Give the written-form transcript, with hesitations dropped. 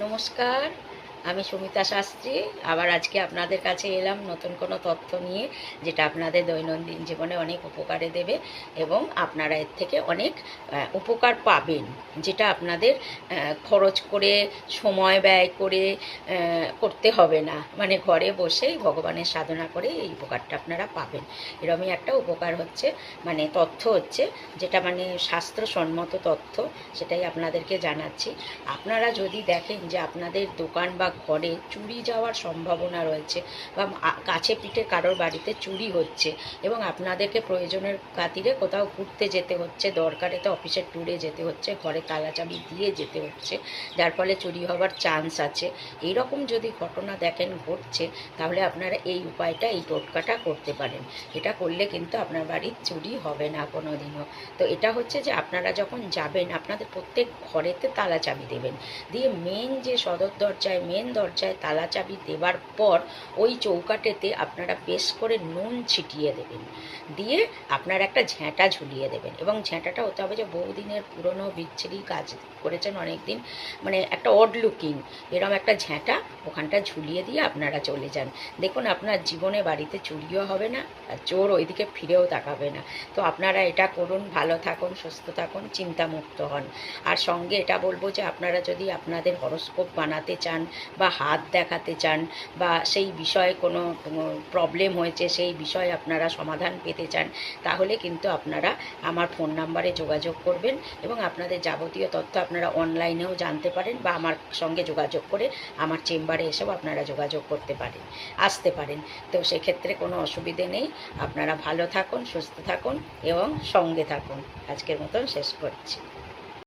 নমস্কার, আমি সুমিতা শাস্ত্রী। আবার আজকে আপনাদের কাছে এলাম নতুন কোনো তথ্য নিয়ে, যেটা আপনাদের দৈনন্দিন জীবনে অনেক উপকারে দেবে এবং আপনারা এর থেকে অনেক উপকার পাবেন, যেটা আপনাদের খরচ করে সময় ব্যয় করে করতে হবে না। মানে ঘরে বসেই ভগবানের সাধনা করে এই উপকারটা আপনারা পাবেন। এরকমই একটা উপকার হচ্ছে, মানে তথ্য হচ্ছে, যেটা মানে শাস্ত্রসম্মত তথ্য, সেটাই আপনাদেরকে জানাচ্ছি। আপনারা যদি দেখেন যে আপনাদের দোকান বা ঘরে চুরি যাওয়ার সম্ভাবনা রয়েছে, বা কাছে পিঠে কারোর বাড়িতে চুরি হচ্ছে এবং আপনাদেরকে প্রয়োজনের খাতিরে কোথাও ঘুরতে যেতে হচ্ছে, দরকারে তো অফিসের ট্যুরে যেতে হচ্ছে, ঘরে তালা চাবি দিয়ে যেতে হচ্ছে, যার ফলে চুরি হওয়ার চান্স আছে, এইরকম যদি ঘটনা দেখেন ঘটছে, তাহলে আপনারা এই উপায়টা, এই টোটকাটা করতে পারেন। এটা করলে কিন্তু আপনার বাড়ির চুরি হবে না কোনো দিনও। তো এটা হচ্ছে যে আপনারা যখন যাবেন, আপনাদের প্রত্যেক ঘরেতে তালা চাবি দেবেন, দিয়ে মেন যে সদর দরজায়, মেন দরজায় তালা চাবি দেবার পর ওই চৌকাঠেতে আপনারা বেশ করে নুন ছিটিয়ে দেবেন, দিয়ে আপনার একটা ঝ্যাঁটা ঝুলিয়ে দেবেন। এবং ঝ্যাঁটাটা হতে হবে যে বহুদিনের পুরনো বিচ্ছিরি কাজ করেছেন অনেক দিন, মানে একটা অড লুকিং এরকম একটা ঝ্যাঁটা ওখানটা ঝুলিয়ে দিয়ে আপনারা চলে যান। দেখুন আপনার জীবনে বাড়িতে চুরিও হবে না, আর চোর ওইদিকে ফিরেও তাকাবে না। তো আপনারা এটা করুন, ভালো থাকুন, সুস্থ থাকুন, চিন্তামুক্ত হন। আর সঙ্গে এটা বলবো যে আপনারা যদি আপনাদের হরোস্কোপ বানাতে চান, বা হাত দেখাতে চান, বা সেই বিষয়ে কোনো প্রবলেম হয়েছে সেই বিষয়ে আপনারা সমাধান পেতে চান, তাহলে কিন্তু আপনারা আমার ফোন নাম্বারে যোগাযোগ করবেন এবং আপনাদের যাবতীয় তথ্য আপনারা অনলাইনেও জানতে পারেন, বা আমার সঙ্গে যোগাযোগ করে আমার চেম্বারে এসেও আপনারা যোগাযোগ করতে পারেন, আসতে পারেন। তো সেক্ষেত্রে কোনো অসুবিধে নেই। আপনারা ভালো থাকুন, সুস্থ থাকুন এবং সঙ্গে থাকুন। আজকের মতন শেষ করছি।